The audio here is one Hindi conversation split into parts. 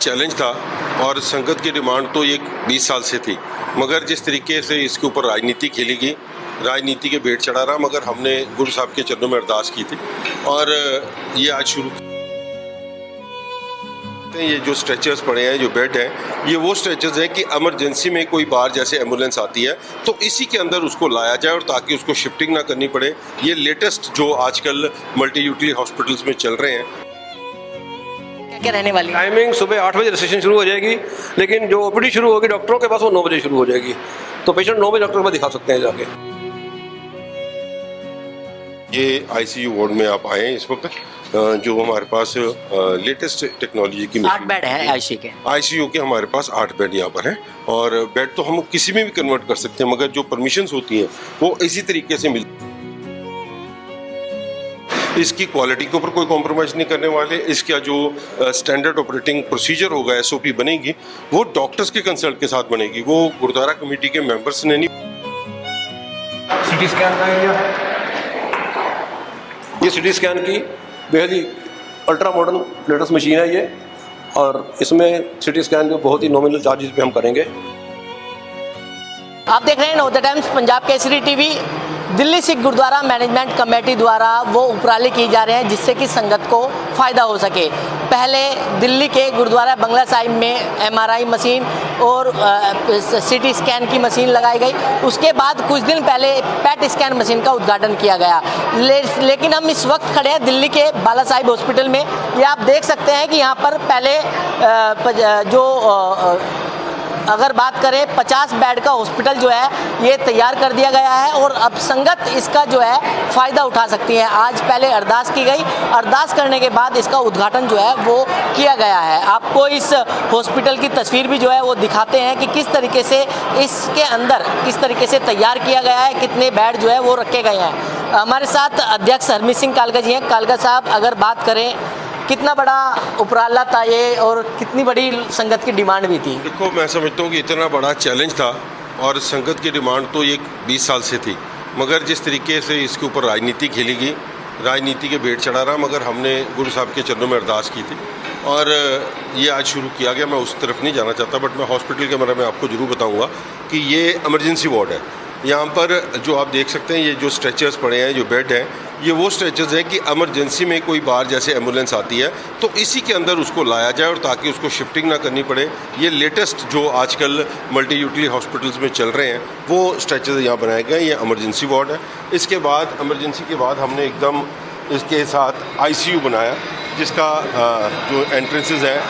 चैलेंज था और संगत की डिमांड तो ये 20 साल से थी, मगर जिस तरीके से इसके ऊपर राजनीति खेली गई, राजनीति के भेंट चढ़ा रहा, मगर हमने गुरु साहब के चरणों में अरदास की थी और ये आज शुरू। ये जो स्ट्रेचर्स पड़े हैं, जो बेड हैं, ये वो स्ट्रेचर्स हैं कि इमरजेंसी में कोई बाहर जैसे एम्बुलेंस आती है तो इसी के अंदर उसको लाया जाए और ताकि उसको शिफ्टिंग ना करनी पड़े। ये लेटेस्ट जो आजकल मल्टी यूटिलिटी हॉस्पिटल्स में चल रहे हैं। क्या रहने वाली टाइमिंग सुबह 8 बजे रजिस्ट्रेशन शुरू हो जाएगी, लेकिन जो ओपीडी शुरू होगी डॉक्टरों के पास वो 9 बजे शुरू हो जाएगी, तो पेशेंट 9 बजे डॉक्टर के पास दिखा सकते हैं जाके। ये आईसीयू वार्ड में आप आए हैं इस वक्त, जो हमारे पास लेटेस्ट टेक्नोलॉजी की 8 बेड है आईसीयू के हमारे पास 8 बेड यहाँ पर हैं और बेड तो हम किसी में भी कन्वर्ट कर सकते हैं, मगर जो परमिशंस होती हैं वो इसी तरीके से मिलती। इसकी क्वालिटी के ऊपर कोई कॉम्प्रोमाइज़ नहीं करने वाले। इसका जो स्टैंडर्ड ऑपरेटिंग प्रोसीजर होगा, एसओपी बनेगी, वो डॉक्टर्स के कंसल्ट के साथ बनेगी, वो गुरुद्वारा कमेटी के मेंबर्स ने नहीं। सिटी स्कैन का एरिया है, ये सिटी स्कैन की बेहद ही अल्ट्रा मॉडर्न लेटेस्ट मशीन है ये, और इसमें सिटी स्कैन के बहुत ही नॉमिनल चार्जेस पे हम करेंगे। आप देख रहे हैं Navodaya Times Punjab Kesari TV. Delhi Sikh Gurdwara management committee द्वारा वो उपराले किए जा रहे हैं जिससे कि संगत को फ़ायदा हो सके। पहले दिल्ली के गुरुद्वारा बंगला साहिब में एमआरआई मशीन और सीटी स्कैन की मशीन लगाई गई। उसके बाद कुछ दिन पहले पैट स्कैन मशीन का उद्घाटन किया गया। लेकिन हम इस वक्त खड़े हैं दिल्ली के बाला साहिब हॉस्पिटल में। ये आप देख सकते हैं कि यहाँ पर पहले अगर बात करें 50 बेड का हॉस्पिटल जो है ये तैयार कर दिया गया है और अब संगत इसका जो है फ़ायदा उठा सकती है। आज पहले अरदास की गई, अरदास करने के बाद इसका उद्घाटन जो है वो किया गया है। आपको इस हॉस्पिटल की तस्वीर भी जो है वो दिखाते हैं कि किस तरीके से इसके अंदर किस तरीके से तैयार किया गया है, कितने बेड जो है वो रखे गए हैं। हमारे साथ अध्यक्ष हरमीत सिंह कालगा जी हैं। कालगा साहब, अगर बात करें कितना बड़ा उपराला था ये और कितनी बड़ी संगत की डिमांड भी थी? देखो, मैं समझता हूँ कि इतना बड़ा चैलेंज था और संगत की डिमांड तो ये 20 साल से थी, मगर जिस तरीके से इसके ऊपर राजनीति खेली गई, राजनीति के भेंट चढ़ा रहा, मगर हमने गुरु साहब के चरणों में अरदास की थी और ये आज शुरू किया गया। मैं उस तरफ नहीं जाना चाहता, बट मैं हॉस्पिटल के बारे में आपको ज़रूर बताऊँगा कि ये इमरजेंसी वार्ड है। यहाँ पर जो आप देख सकते हैं, ये जो स्ट्रेचर्स पड़े हैं, जो बेड हैं, ये वो स्ट्रेचर्स हैं कि इमरजेंसी में कोई बाहर जैसे एम्बुलेंस आती है तो इसी के अंदर उसको लाया जाए और ताकि उसको शिफ्टिंग ना करनी पड़े। ये लेटेस्ट जो आजकल मल्टी यूटिलिटी हॉस्पिटल्स में चल रहे हैं वो स्ट्रेचर्स यहाँ बनाए गए हैं। ये इमरजेंसी वार्ड है। इसके बाद इमरजेंसी के बाद हमने एकदम इसके साथ आईसीयू बनाया, जिसका जो एंट्रेंसेस हैं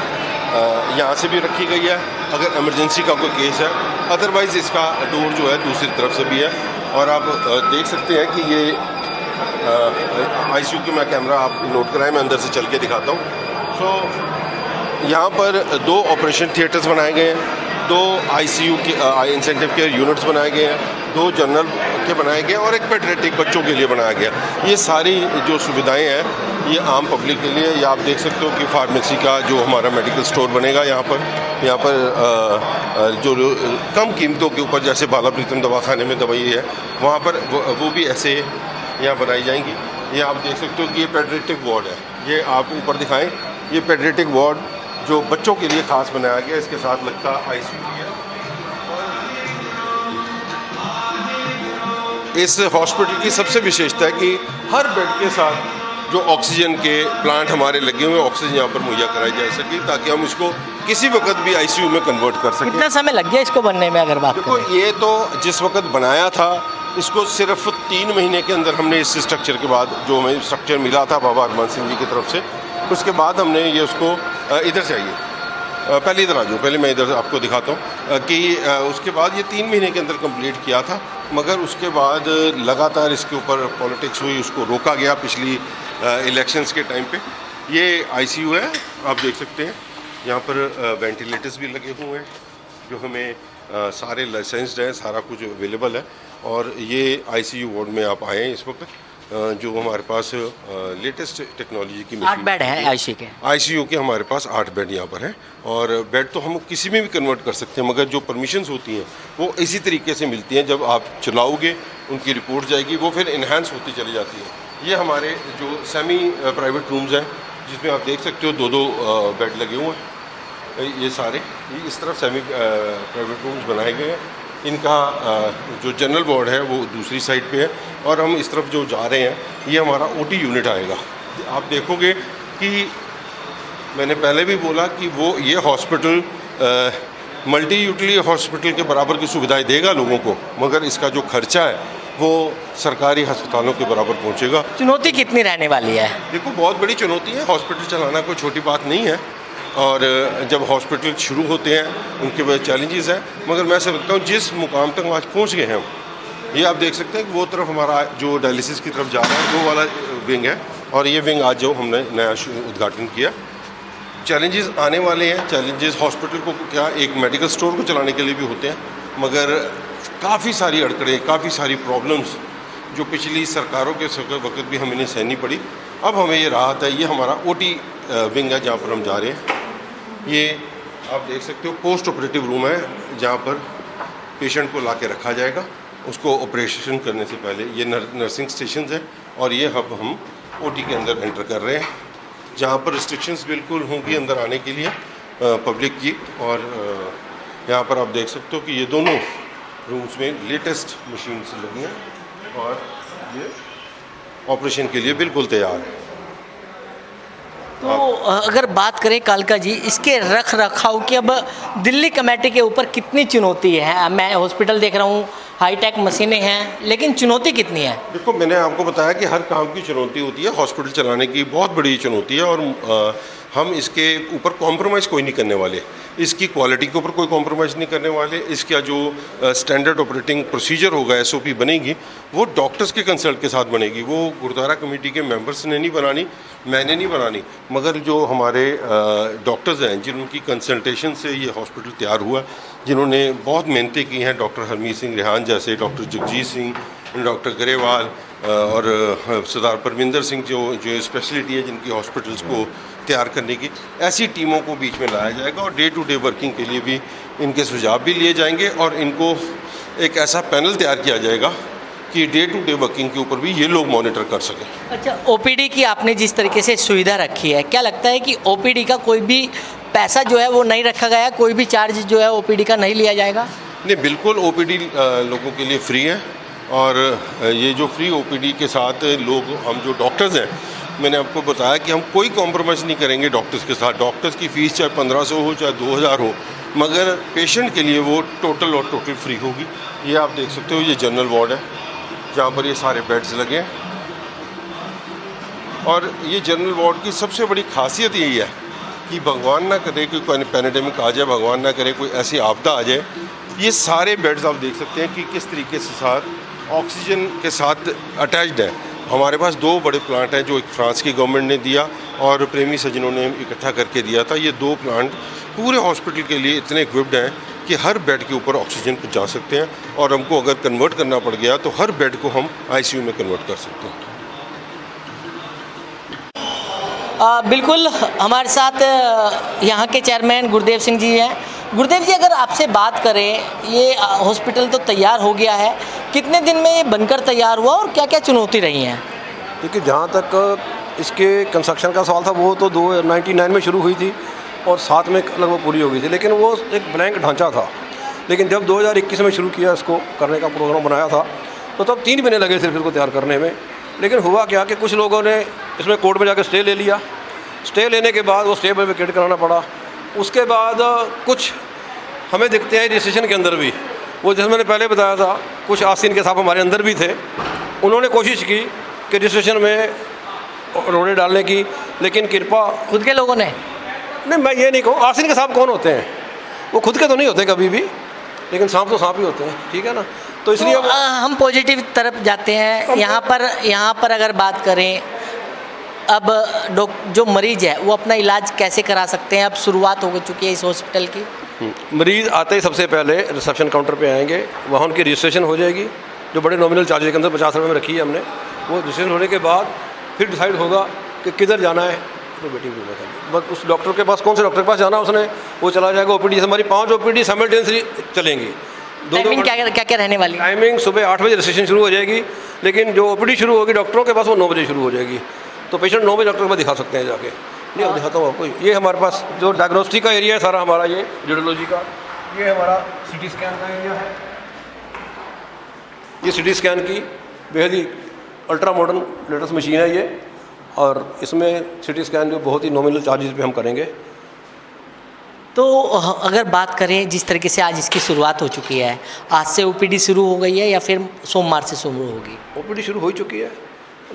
यहाँ से भी रखी गई है अगर इमरजेंसी का कोई केस है, अदरवाइज़ इसका डोर जो है दूसरी तरफ से भी है। और आप देख सकते हैं कि ये आईसीयू की मैं कैमरा आप नोट कराएं, मैं अंदर से चल के दिखाता हूँ। तो यहाँ पर 2 ऑपरेशन थिएटर्स बनाए गए हैं, 2 आईसीयू के इंसेंटिव केयर यूनिट्स बनाए गए हैं, 2 जनरल के बनाए गए और एक पेडियाट्रिक बच्चों के लिए बनाया गया। ये सारी जो सुविधाएं हैं ये आम पब्लिक के लिए। या आप देख सकते हो कि फार्मेसी का जो हमारा मेडिकल स्टोर बनेगा यहाँ पर जो कम कीमतों के ऊपर, जैसे बाला प्रीतम दवाखाने में दवाई है, वहाँ पर वो भी ऐसे यहाँ बनाई जाएंगी। ये आप देख सकते हो कि ये पेडियाट्रिक वार्ड है। ये आप ऊपर दिखाएं, ये पेडियाट्रिक वार्ड जो बच्चों के लिए खास बनाया गया, इसके साथ लगता आईसीयू है। इस हॉस्पिटल की सबसे विशेषता है कि हर बेड के साथ जो ऑक्सीजन के प्लांट हमारे लगे हुए हैं, ऑक्सीजन यहाँ पर मुहैया कराई जा सके ताकि हम इसको किसी वक्त भी आईसीयू में कन्वर्ट कर सकें। कितना समय लग गया इसको बनने में? अगर बात देखो, ये तो जिस वक्त बनाया था इसको सिर्फ 3 महीने के अंदर हमने इस स्ट्रक्चर के बाद, जो हमें स्ट्रक्चर मिला था बाबा हरमान सिंह जी की तरफ से, उसके बाद हमने ये उसको इधर से आइए, पहले इधर आ जाओ, पहले मैं इधर आपको दिखाता हूँ कि उसके बाद ये 3 महीने के अंदर कंप्लीट किया था, मगर उसके बाद लगातार इसके ऊपर पॉलिटिक्स हुई, उसको रोका गया पिछली इलेक्शंस के टाइम पे। ये आईसीयू है, आप देख सकते हैं यहाँ पर वेंटिलेटर्स भी लगे हुए हैं जो हमें सारे लाइसेंस्ड हैं, सारा कुछ अवेलेबल है। और ये आईसीयू वार्ड में आप आए हैं इस वक्त, जो हमारे पास लेटेस्ट टेक्नोलॉजी की 8 बेड है आईसीयू के हमारे पास 8 बेड यहाँ पर हैं और बेड तो हम किसी में भी कन्वर्ट कर सकते हैं, मगर जो परमिशंस होती हैं वो इसी तरीके से मिलती हैं। जब आप चलाओगे उनकी रिपोर्ट जाएगी, वो फिर इन्हांस होती चली जाती है। ये हमारे जो सेमी प्राइवेट रूम्स हैं जिसमें आप देख सकते हो 2-2 बेड लगे हुए हैं ये सारे इस तरफ सेमी प्राइवेट रूम्स बनाए गए हैं। इनका जो जनरल वार्ड है वो दूसरी साइड पे है, और हम इस तरफ जो जा रहे हैं ये हमारा ओटी यूनिट आएगा। आप देखोगे कि मैंने पहले भी बोला कि वो ये हॉस्पिटल मल्टी यूटिलिटी हॉस्पिटल के बराबर की सुविधाएं देगा लोगों को, मगर इसका जो खर्चा है वो सरकारी अस्पतालों के बराबर पहुंचेगा। चुनौती कितनी रहने वाली है? देखो, बहुत बड़ी चुनौती है, हॉस्पिटल चलाना कोई छोटी बात नहीं है, और जब हॉस्पिटल शुरू होते हैं उनके बाद चैलेंजेस हैं, मगर मैं समझता हूँ जिस मुकाम तक आज पहुँच गए हैं हम, ये आप देख सकते हैं कि वो तरफ हमारा जो डायलिसिस की तरफ जा रहा है वो वाला विंग है, और ये विंग आज जो हमने नया उद्घाटन किया। चैलेंजेस आने वाले हैं, चैलेंजेस हॉस्पिटल को क्या एक मेडिकल स्टोर को चलाने के लिए भी होते हैं, मगर काफ़ी सारी अड़कड़ें, काफ़ी सारी प्रॉब्लम्स जो पिछली सरकारों के वक्त भी हमें सहनी पड़ी, अब हमें ये राहत है। ये हमारा ओटी विंग है जहाँ पर हम जा रहे हैं। ये आप देख सकते हो पोस्ट ऑपरेटिव रूम है, जहाँ पर पेशेंट को ला के रखा जाएगा उसको ऑपरेशन करने से पहले। ये नर्सिंग स्टेशन है, और ये अब हम ओटी के अंदर एंटर कर रहे हैं, जहाँ पर रिस्ट्रिक्शंस बिल्कुल होंगी अंदर आने के लिए पब्लिक की। और यहाँ पर आप देख सकते हो कि ये दोनों रूम्स में लेटेस्ट मशीन्स लगी हैं, और ये ऑपरेशन के लिए बिल्कुल तैयार है। तो अगर बात करें कालका जी, इसके रख रखाव की अब दिल्ली कमेटी के ऊपर कितनी चुनौती है? मैं हॉस्पिटल देख रहा हूँ, हाईटेक मशीनें हैं, लेकिन चुनौती कितनी है? देखो, मैंने आपको बताया कि हर काम की चुनौती होती है, हॉस्पिटल चलाने की बहुत बड़ी चुनौती है, और हम इसके ऊपर कॉम्प्रोमाइज़ कोई नहीं करने वाले, इसकी क्वालिटी के ऊपर कोई कॉम्प्रोमाइज़ नहीं करने वाले। इसका जो स्टैंडर्ड ऑपरेटिंग प्रोसीजर होगा, SOP बनेगी, वो डॉक्टर्स के कंसल्ट के साथ बनेगी। वो गुरुद्वारा कमेटी के मेंबर्स ने नहीं बनानी, मैंने नहीं बनानी, मगर जो हमारे डॉक्टर्स हैं जिनकी कंसल्टेशन से ये हॉस्पिटल तैयार हुआ, जिन्होंने बहुत मेहनतें की हैं, डॉक्टर हरमीत सिंह रेहान जैसे, डॉक्टर जगजीत सिंह, डॉक्टर गरेवाल और सरदार परमिंदर सिंह, जो स्पेशलिटी है जिनकी हॉस्पिटल्स को तैयार करने की, ऐसी टीमों को बीच में लाया जाएगा, और डे टू डे वर्किंग के लिए भी इनके सुझाव भी लिए जाएंगे, और इनको एक ऐसा पैनल तैयार किया जाएगा कि डे टू डे वर्किंग के ऊपर भी ये लोग मॉनिटर कर सकें। अच्छा, OPD की आपने जिस तरीके से सुविधा रखी है, क्या लगता है कि OPD का कोई भी पैसा जो है वो नहीं रखा गया है, कोई भी चार्ज जो है OPD का नहीं लिया जाएगा? नहीं, बिल्कुल OPD लोगों के लिए फ्री है, और ये जो फ्री OPD के साथ लोग, हम जो डॉक्टर्स हैं, मैंने आपको बताया कि हम कोई कॉम्प्रोमाइज़ नहीं करेंगे डॉक्टर्स के साथ। डॉक्टर्स की फ़ीस चाहे 1500 हो चाहे 2000 हो, मगर पेशेंट के लिए वो टोटल फ्री होगी। ये आप देख सकते हो, ये जनरल वार्ड है जहाँ पर ये सारे बेड्स लगे हैं, और ये जनरल वार्ड की सबसे बड़ी खासियत यही है कि भगवान ना करे कि कोई पैंडेमिक आ जाए, भगवान ना करे कोई ऐसी आपदा आ जाए, ये सारे बेड्स आप देख सकते हैं कि किस तरीके से साथ ऑक्सीजन के साथ अटैच्ड है। हमारे पास 2 बड़े प्लांट हैं, जो एक फ्रांस की गवर्नमेंट ने दिया और प्रेमी सज्जनों ने इकट्ठा करके दिया था। ये 2 प्लांट पूरे हॉस्पिटल के लिए इतने इक्विप्ड हैं कि हर बेड के ऊपर ऑक्सीजन पहुंचा सकते हैं, और हमको अगर कन्वर्ट करना पड़ गया तो हर बेड को हम ICU में कन्वर्ट कर सकते हैं। बिल्कुल, हमारे साथ यहाँ के चेयरमैन गुरदेव सिंह जी हैं। गुरदेव जी, अगर आपसे बात करें, ये हॉस्पिटल तो तैयार हो गया है, कितने दिन में ये बनकर तैयार हुआ और क्या क्या चुनौती रही हैं? देखिए, जहाँ तक इसके कंस्ट्रक्शन का सवाल था, वो तो 1999 में शुरू हुई थी और 7 में लगभग पूरी हो गई थी, लेकिन वो एक ब्लैंक ढांचा था। लेकिन जब 2021 में शुरू किया, इसको करने का प्रोग्राम बनाया था, तो तब 3 महीने लगे सिर्फ इसको तैयार करने में। लेकिन हुआ क्या कि कुछ लोगों ने इसमें कोर्ट में जाकर स्टे ले लिया। स्टे लेने के बाद वो स्टे पर वेकेट कराना पड़ा। उसके बाद कुछ हमें दिखते हैं रजिस्ट्रेशन के अंदर भी, वो जैसे मैंने पहले बताया था, कुछ आसीन के साहब हमारे अंदर भी थे, उन्होंने कोशिश की कि रजिस्ट्रेशन में रोड़े डालने की, लेकिन कृपा खुद के लोगों ने नहीं, मैं ये नहीं कहूँ। आसीन के साहब कौन होते हैं? वो खुद के तो नहीं होते कभी भी, लेकिन सांप तो सांप ही होते हैं, ठीक है ना। तो इसलिए तो हम पॉजिटिव तरफ जाते हैं। यहाँ पर अगर बात करें, अब जो मरीज है वो अपना इलाज कैसे करा सकते हैं? अब शुरुआत हो चुकी है इस हॉस्पिटल की। मरीज़ आते ही सबसे पहले रिसेप्शन काउंटर पे आएंगे, वहाँ उनकी रजिस्ट्रेशन हो जाएगी, जो बड़े नॉमिनल चार्जेस के अंदर 50 रुपये में रखी है हमने। वो रजिस्ट्रेशन होने के बाद फिर डिसाइड होगा कि किधर जाना है, तो वेटिंग रूम में बस उस डॉक्टर के पास, कौन से डॉक्टर के पास जाना है उसने, वो चला जाएगा। OPD हमारी 5 OPD साइमल्टेनियसली चलेंगी। टाइमिंग क्या रहने वाली? टाइमिंग सुबह 8 बजे रजिस्ट्रेशन शुरू हो जाएगी, लेकिन जो OPD शुरू होगी डॉक्टरों के पास वो 9 बजे शुरू हो जाएगी। तो पेशेंट 9 बजे डॉक्टर के पास दिखा सकते हैं जाके। नहीं अब दिखाता हूँ आपको। ये हमारे पास जो डायग्नोस्टिक का एरिया है सारा हमारा, ये रेडियोलॉजी का, ये हमारा सिटी स्कैन का एरिया है। ये सिटी स्कैन की बेहद ही अल्ट्रा मॉडर्न लेटेस्ट मशीन है ये, और इसमें सिटी स्कैन जो बहुत ही नॉमिनल चार्जेस पे हम करेंगे। तो अगर बात करें जिस तरीके से आज इसकी शुरुआत हो चुकी है, आज से ओपीडी शुरू हो गई है या फिर सोमवार से शुरू होगी? ओपीडी शुरू हो चुकी है,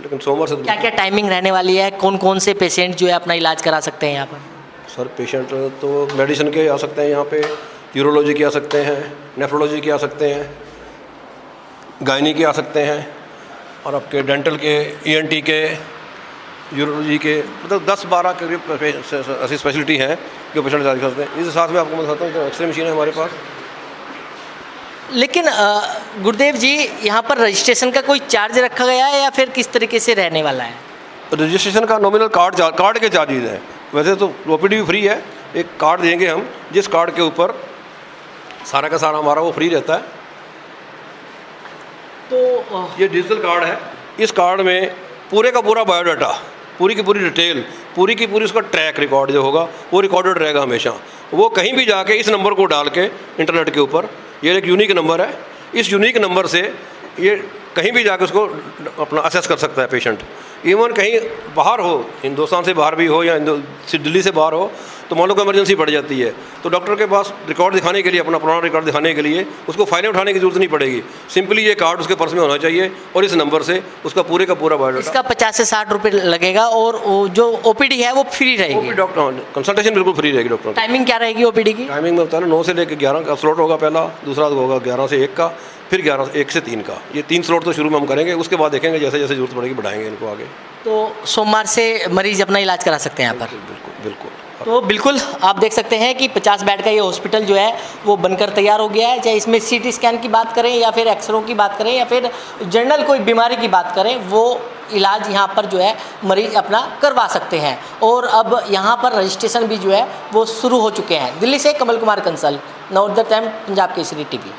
लेकिन सोमवार से क्या क्या टाइमिंग रहने वाली है? कौन कौन से पेशेंट जो है अपना इलाज करा सकते हैं यहाँ पर? सर पेशेंट तो मेडिसिन के आ सकते हैं यहाँ पे, यूरोलॉजी के आ सकते हैं, नेफ्रोलॉजी के आ सकते हैं, गायनी के आ सकते हैं, और आपके डेंटल के, ईएनटी के, यूरोलॉजी के, मतलब 10-12 के ऐसी स्पेशलिटी हैं जो पेशेंट इलाज करते हैं। इसके साथ में आपको मैं बताता हूँ एक्सरे मशीन है हमारे पास। लेकिन गुरुदेव जी, यहाँ पर रजिस्ट्रेशन का कोई चार्ज रखा गया है या फिर किस तरीके से रहने वाला है? रजिस्ट्रेशन का नॉमिनल कार्ड के चार्जेज हैं। वैसे तो ओपीडी भी फ्री है, एक कार्ड देंगे हम जिस कार्ड के ऊपर सारा का सारा हमारा वो फ्री रहता है। तो ये डिजिटल कार्ड है, इस कार्ड में पूरे का पूरा बायोडाटा, पूरी की पूरी डिटेल, पूरी की पूरी उसका ट्रैक रिकॉर्ड जो होगा वो रिकॉर्डेड रहेगा हमेशा। वो कहीं भी जाके इस नंबर को डाल के इंटरनेट के ऊपर, ये एक यूनिक नंबर है, इस यूनिक नंबर से ये कहीं भी जाके उसको अपना असेस कर सकता है पेशेंट। इवन कहीं बाहर हो, हिंदुस्तान से बाहर भी हो या दिल्ली से बाहर हो, तो मान लो कोई इमरजेंसी पड़ जाती है तो डॉक्टर के पास रिकॉर्ड दिखाने के लिए, अपना पुराना रिकॉर्ड दिखाने के लिए उसको फाइलें उठाने की जरूरत नहीं पड़ेगी। सिंपली ये कार्ड उसके पर्स में होना चाहिए और इस नंबर से उसका पूरे का पूरा बायोडाटा। इसका 50 से 60 रुपये लगेगा और वो जो ओपीडी है वो फ्री रहेगी? डॉक्टर कंसल्टेशन बिल्कुल फ्री रहेगी डॉक्टर। टाइमिंग क्या रहेगी ओपीडी की? टाइमिंग में बता रहा हूँ, 9 से लेकर 11 का स्लॉट होगा पहला, दूसरा होगा 11 से 1 का, फिर 1 से 3 का। ये 3 स्लॉट तो शुरू में हम करेंगे, उसके बाद देखेंगे जैसे जैसे जरूरत पड़ेगी बढ़ाएंगे इनको आगे। तो सोमवार से मरीज अपना इलाज करा सकते हैं यहाँ पर? बिल्कुल बिल्कुल। तो बिल्कुल आप देख सकते हैं कि 50 बेड का ये हॉस्पिटल जो है वो बनकर तैयार हो गया है। चाहे इसमें सीटी स्कैन की बात करें या फिर एक्सरे की बात करें या फिर जनरल कोई बीमारी की बात करें, वो इलाज यहाँ पर जो है मरीज अपना करवा सकते हैं। और अब यहाँ पर रजिस्ट्रेशन भी जो है वो शुरू हो चुके हैं। दिल्ली से Kamal Kumar Kansal, northern time, Punjab Kesari TV.